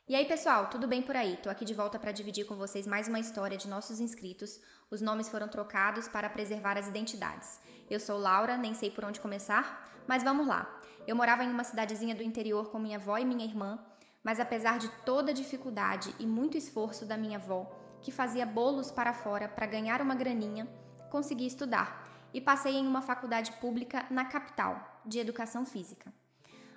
E aí, pessoal, tudo bem por aí? Tô aqui de volta para dividir com vocês mais uma história de nossos inscritos. Os nomes foram trocados para preservar as identidades. Eu sou Laura, nem sei por onde começar, mas vamos lá. Eu morava em uma cidadezinha do interior com minha avó e minha irmã, mas apesar de toda a dificuldade e muito esforço da minha avó, que fazia bolos para fora para ganhar uma graninha, consegui estudar e passei em uma faculdade pública na capital, de educação física.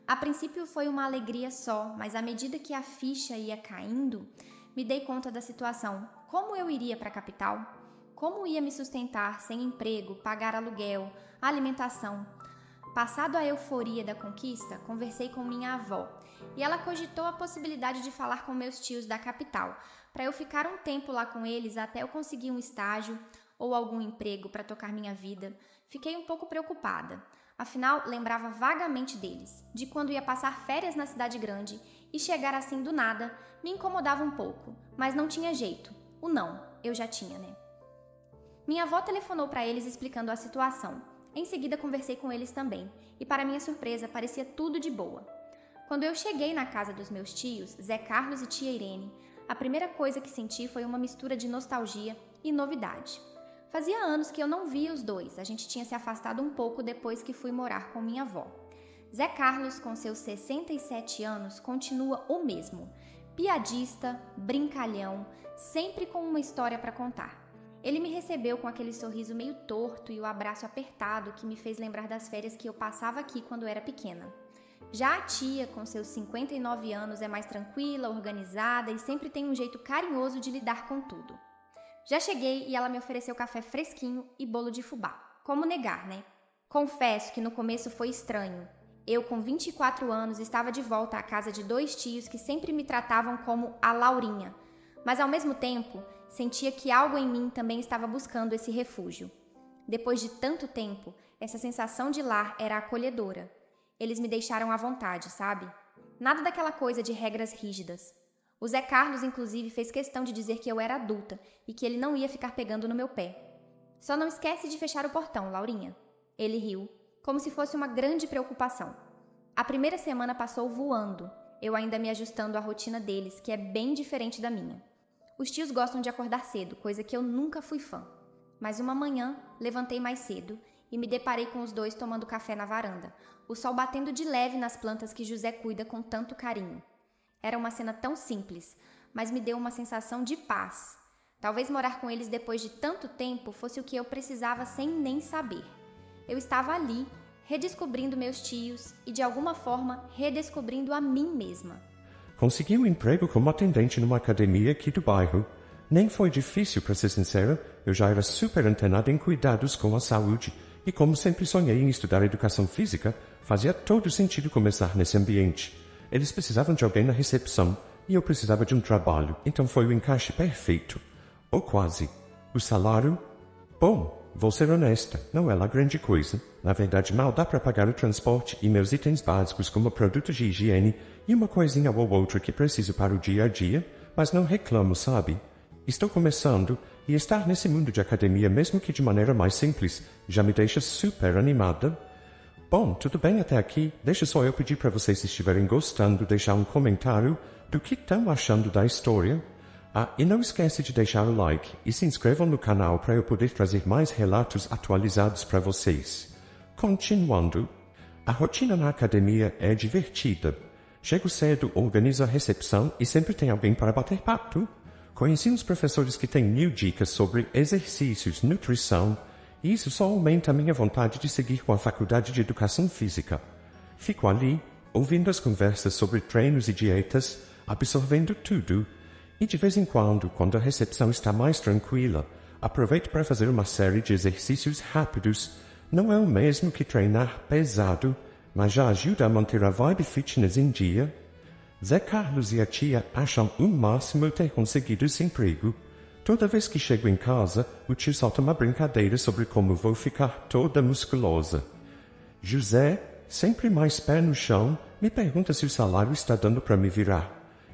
A princípio foi uma alegria só, mas à medida que a ficha ia caindo, me dei conta da situação. Como eu iria para a capital? Como ia me sustentar sem emprego, pagar aluguel, alimentação? Passado a euforia da conquista, conversei com minha avó e ela cogitou a possibilidade de falar com meus tios da capital, para eu ficar um tempo lá com eles até eu conseguir um estágio ou algum emprego para tocar minha vida. Fiquei um pouco preocupada. Afinal, lembrava vagamente deles, de quando ia passar férias na cidade grande e chegar assim do nada me incomodava um pouco, mas não tinha jeito. O não, eu já tinha, né? Minha avó telefonou para eles explicando a situação. Em seguida conversei com eles também, e para minha surpresa parecia tudo de boa. Quando eu cheguei na casa dos meus tios, Zé Carlos e tia Irene, a primeira coisa que senti foi uma mistura de nostalgia e novidade. Fazia anos que eu não via os dois, a gente tinha se afastado um pouco depois que fui morar com minha avó. Zé Carlos, com seus 67 anos, continua o mesmo. Piadista, brincalhão, sempre com uma história para contar. Ele me recebeu com aquele sorriso meio torto e o abraço apertado que me fez lembrar das férias que eu passava aqui quando era pequena. Já a tia, com seus 59 anos, é mais tranquila, organizada e sempre tem um jeito carinhoso de lidar com tudo. Já cheguei e ela me ofereceu café fresquinho e bolo de fubá. Como negar, né? Confesso que no começo foi estranho. Eu, com 24 anos, estava de volta à casa de dois tios que sempre me tratavam como a Laurinha. Mas, ao mesmo tempo, sentia que algo em mim também estava buscando esse refúgio. Depois de tanto tempo, essa sensação de lar era acolhedora. Eles me deixaram à vontade, sabe? Nada daquela coisa de regras rígidas. O Zé Carlos, inclusive, fez questão de dizer que eu era adulta e que ele não ia ficar pegando no meu pé. Só não esquece de fechar o portão, Laurinha. Ele riu, como se fosse uma grande preocupação. A primeira semana passou voando, eu ainda me ajustando à rotina deles, que é bem diferente da minha. Os tios gostam de acordar cedo, coisa que eu nunca fui fã. Mas uma manhã, levantei mais cedo e me deparei com os dois tomando café na varanda, o sol batendo de leve nas plantas que José cuida com tanto carinho. Era uma cena tão simples, mas me deu uma sensação de paz. Talvez morar com eles depois de tanto tempo fosse o que eu precisava sem nem saber. Eu estava ali, redescobrindo meus tios e, de alguma forma, redescobrindo a mim mesma. Consegui um emprego como atendente numa academia aqui do bairro. Nem foi difícil, para ser sincero. Eu já era super antenado em cuidados com a saúde e, como sempre sonhei em estudar educação física, fazia todo sentido começar nesse ambiente. Eles precisavam de alguém na recepção e eu precisava de um trabalho, então foi o encaixe perfeito. Ou quase. O salário? Bom, vou ser honesta, não é lá grande coisa. Na verdade, mal dá para pagar o transporte e meus itens básicos como produtos de higiene e uma coisinha ou outra que preciso para o dia a dia, mas não reclamo, sabe? Estou começando e estar nesse mundo de academia, mesmo que de maneira mais simples, já me deixa super animada. Bom, tudo bem até aqui. Deixa só eu pedir para vocês, se estiverem gostando, deixar um comentário do que estão achando da história. E não esquece de deixar o like e se inscrevam no canal para eu poder trazer mais relatos atualizados para vocês. Continuando, a rotina na academia é divertida. Chego cedo, organizo a recepção e sempre tem alguém para bater papo. Conheci uns professores que têm 1000 dicas sobre exercícios, nutrição, e isso só aumenta a minha vontade de seguir com a faculdade de educação física. Fico ali, ouvindo as conversas sobre treinos e dietas, absorvendo tudo, e de vez em quando a recepção está mais tranquila, aproveito para fazer uma série de exercícios rápidos. Não é o mesmo que treinar pesado, mas já ajuda a manter a vibe fitness em dia. Zé Carlos e a tia acham o máximo ter conseguido esse emprego. Toda vez que chego em casa, o tio solta uma brincadeira sobre como vou ficar toda musculosa. José, sempre mais pé no chão, me pergunta se o salário está dando para me virar.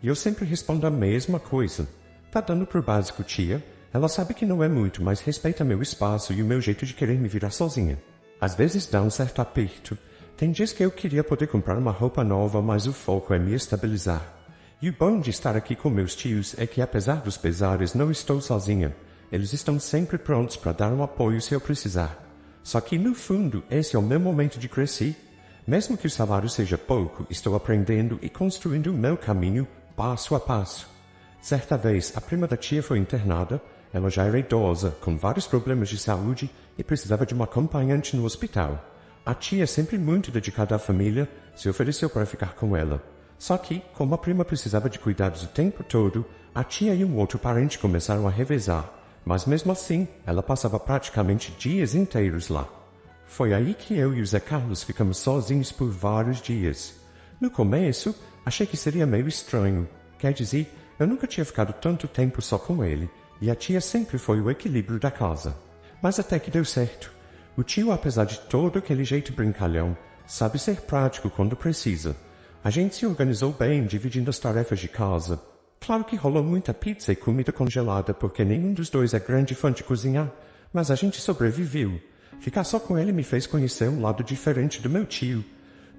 E eu sempre respondo a mesma coisa. Tá dando pro básico, tia. Ela sabe que não é muito, mas respeita meu espaço e o meu jeito de querer me virar sozinha. Às vezes dá um certo aperto. Tem dias que eu queria poder comprar uma roupa nova, mas o foco é me estabilizar. E o bom de estar aqui com meus tios é que, apesar dos pesares, não estou sozinha. Eles estão sempre prontos para dar um apoio se eu precisar. Só que, no fundo, esse é o meu momento de crescer. Mesmo que o salário seja pouco, estou aprendendo e construindo o meu caminho passo a passo. Certa vez, a prima da tia foi internada. Ela já era idosa, com vários problemas de saúde e precisava de uma acompanhante no hospital. A tia, sempre muito dedicada à família, se ofereceu para ficar com ela. Só que, como a prima precisava de cuidados o tempo todo, a tia e um outro parente começaram a revezar. Mas mesmo assim, ela passava praticamente dias inteiros lá. Foi aí que eu e o Zé Carlos ficamos sozinhos por vários dias. No começo, achei que seria meio estranho. Quer dizer, eu nunca tinha ficado tanto tempo só com ele, e a tia sempre foi o equilíbrio da casa. Mas até que deu certo. O tio, apesar de todo aquele jeito brincalhão, sabe ser prático quando precisa. A gente se organizou bem, dividindo as tarefas de casa. Claro que rolou muita pizza e comida congelada, porque nenhum dos dois é grande fã de cozinhar, mas a gente sobreviveu. Ficar só com ele me fez conhecer um lado diferente do meu tio.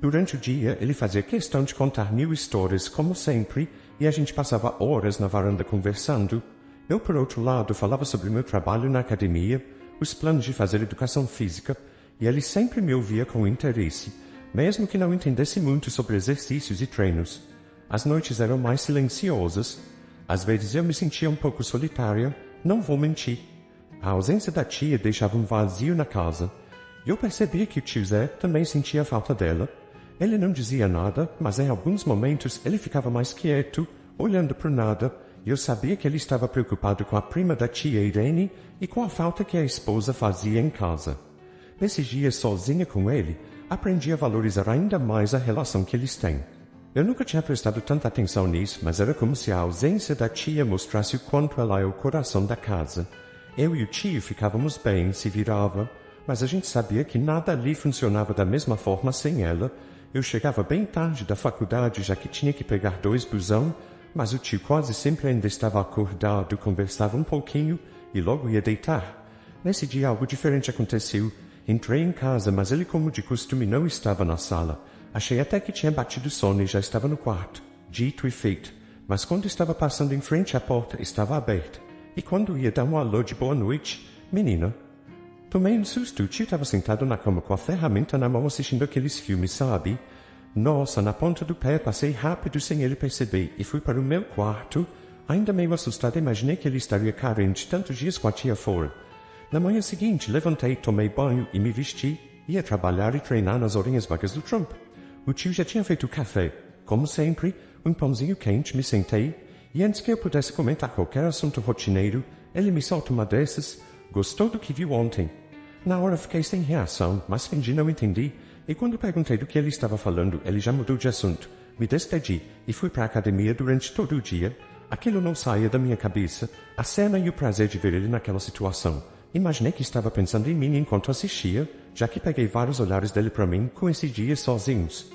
Durante o dia, ele fazia questão de contar 1000 histórias, como sempre, e a gente passava horas na varanda conversando. Eu, por outro lado, falava sobre meu trabalho na academia, os planos de fazer educação física, e ele sempre me ouvia com interesse, mesmo que não entendesse muito sobre exercícios e treinos. As noites eram mais silenciosas. Às vezes eu me sentia um pouco solitária, não vou mentir. A ausência da tia deixava um vazio na casa. Eu percebia que o tio Zé também sentia falta dela. Ele não dizia nada, mas em alguns momentos ele ficava mais quieto, olhando para o nada, e eu sabia que ele estava preocupado com a prima da tia Irene e com a falta que a esposa fazia em casa. Nesses dias sozinha com ele, aprendi a valorizar ainda mais a relação que eles têm. Eu nunca tinha prestado tanta atenção nisso, mas era como se a ausência da tia mostrasse o quanto ela é o coração da casa. Eu e o tio ficávamos bem, se virava, mas a gente sabia que nada ali funcionava da mesma forma sem ela. Eu chegava bem tarde da faculdade, já que tinha que pegar 2 busão, mas o tio quase sempre ainda estava acordado, conversava um pouquinho e logo ia deitar. Nesse dia algo diferente aconteceu. Entrei em casa, mas ele, como de costume, não estava na sala. Achei até que tinha batido sono e já estava no quarto. Dito e feito. Mas quando estava passando em frente à porta, estava aberta. E quando ia dar um alô de boa noite, menina, tomei um susto. O tio estava sentado na cama com a ferramenta na mão assistindo aqueles filmes, sabe? Nossa, na ponta do pé, passei rápido sem ele perceber e fui para o meu quarto. Ainda meio assustada, imaginei que ele estaria carente tantos dias com a tia fora. Na manhã seguinte, levantei, tomei banho e me vesti. Ia trabalhar e treinar nas horinhas vagas do Trump. O tio já tinha feito café. Como sempre, um pãozinho quente, me sentei, e antes que eu pudesse comentar qualquer assunto rotineiro, ele me solta uma dessas. Gostou do que viu ontem? Na hora fiquei sem reação, mas fingi não entender, e quando perguntei do que ele estava falando, ele já mudou de assunto. Me despedi e fui para a academia durante todo o dia. Aquilo não saía da minha cabeça, a cena e o prazer de ver ele naquela situação. Imaginei que estava pensando em mim enquanto assistia, já que peguei vários olhares dele para mim com esses dias sozinhos.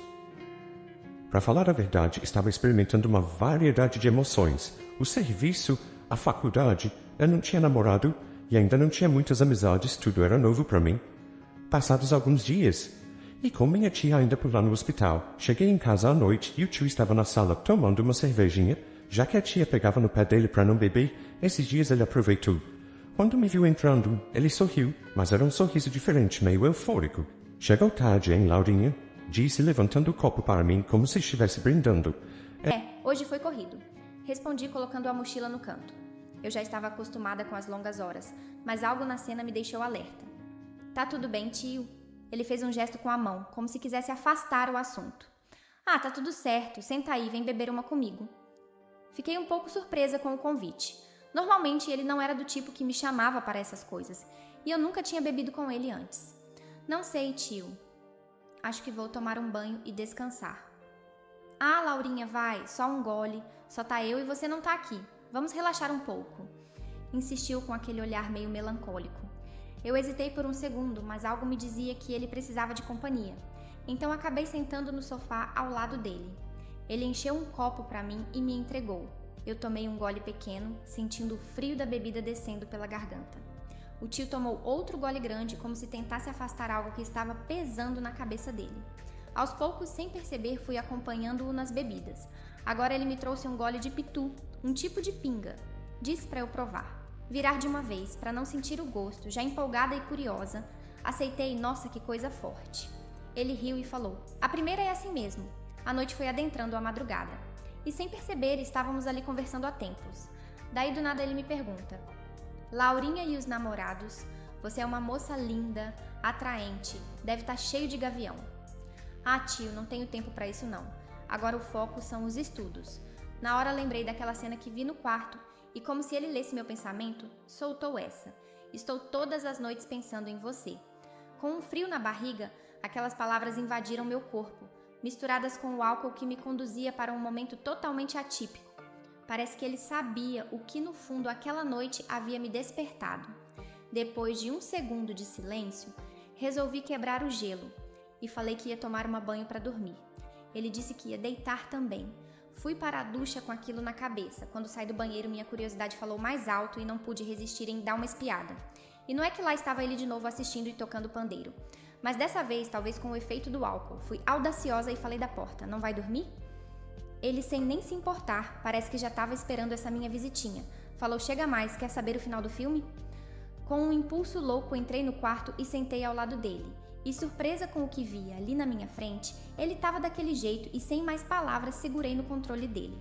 Para falar a verdade, estava experimentando uma variedade de emoções. O serviço, a faculdade, eu não tinha namorado e ainda não tinha muitas amizades, tudo era novo para mim. Passados alguns dias, e com minha tia ainda por lá no hospital, cheguei em casa à noite e o tio estava na sala tomando uma cervejinha. Já que a tia pegava no pé dele para não beber, esses dias ele aproveitou. Quando me viu entrando, ele sorriu, mas era um sorriso diferente, meio eufórico. Chegou tarde, hein, Laurinha? Disse, levantando o copo para mim, como se estivesse brindando. Hoje foi corrido. Respondi colocando a mochila no canto. Eu já estava acostumada com as longas horas, mas algo na cena me deixou alerta. Tá tudo bem, tio? Ele fez um gesto com a mão, como se quisesse afastar o assunto. Ah, tá tudo certo, senta aí, vem beber uma comigo. Fiquei um pouco surpresa com o convite. Normalmente ele não era do tipo que me chamava para essas coisas, e eu nunca tinha bebido com ele antes. Não sei, tio. Acho que vou tomar um banho e descansar. Ah, Laurinha, vai, só um gole, só tá eu e você não tá aqui. Vamos relaxar um pouco. Insistiu com aquele olhar meio melancólico. Eu hesitei por um segundo, mas algo me dizia que ele precisava de companhia. Então acabei sentando no sofá ao lado dele. Ele encheu um copo para mim e me entregou. Eu tomei um gole pequeno, sentindo o frio da bebida descendo pela garganta. O tio tomou outro gole grande, como se tentasse afastar algo que estava pesando na cabeça dele. Aos poucos, sem perceber, fui acompanhando-o nas bebidas. Agora ele me trouxe um gole de pitu, um tipo de pinga. Disse para eu provar. Virar de uma vez, para não sentir o gosto, já empolgada e curiosa, aceitei, nossa, que coisa forte. Ele riu e falou, a primeira é assim mesmo. A noite foi adentrando a madrugada. E sem perceber, estávamos ali conversando há tempos. Daí do nada ele me pergunta, Laurinha e os namorados, você é uma moça linda, atraente, deve estar cheio de gavião. Ah, tio, não tenho tempo para isso não. Agora o foco são os estudos. Na hora lembrei daquela cena que vi no quarto e como se ele lesse meu pensamento, soltou essa. Estou todas as noites pensando em você. Com um frio na barriga, aquelas palavras invadiram meu corpo, misturadas com o álcool que me conduzia para um momento totalmente atípico. Parece que ele sabia o que no fundo aquela noite havia me despertado. Depois de um segundo de silêncio, resolvi quebrar o gelo e falei que ia tomar um banho para dormir. Ele disse que ia deitar também. Fui para a ducha com aquilo na cabeça. Quando saí do banheiro, minha curiosidade falou mais alto e não pude resistir em dar uma espiada. E não é que lá estava ele de novo assistindo e tocando pandeiro. Mas dessa vez, talvez com o efeito do álcool, fui audaciosa e falei da porta. Não vai dormir? Ele, sem nem se importar, parece que já estava esperando essa minha visitinha. Falou, chega mais, quer saber o final do filme? Com um impulso louco, entrei no quarto e sentei ao lado dele. E surpresa com o que via ali na minha frente, ele estava daquele jeito e sem mais palavras segurei no controle dele.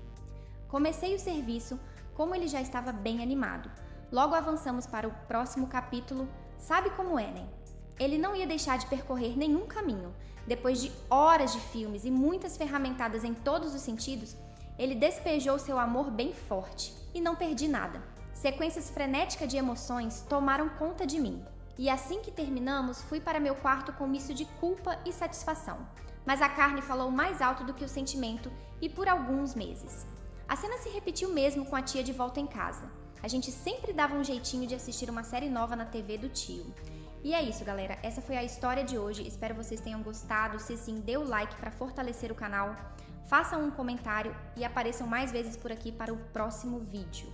Comecei o serviço, como ele já estava bem animado. Logo avançamos para o próximo capítulo. Sabe como é, né? Ele não ia deixar de percorrer nenhum caminho. Depois de horas de filmes e muitas ferramentadas em todos os sentidos, ele despejou seu amor bem forte. E não perdi nada. Sequências frenéticas de emoções tomaram conta de mim. E assim que terminamos, fui para meu quarto com um misto de culpa e satisfação. Mas a carne falou mais alto do que o sentimento e por alguns meses. A cena se repetiu mesmo com a tia de volta em casa. A gente sempre dava um jeitinho de assistir uma série nova na TV do tio. E é isso, galera. Essa foi a história de hoje. Espero vocês tenham gostado. Se sim, dê o like para fortalecer o canal. Façam um comentário e apareçam mais vezes por aqui para o próximo vídeo.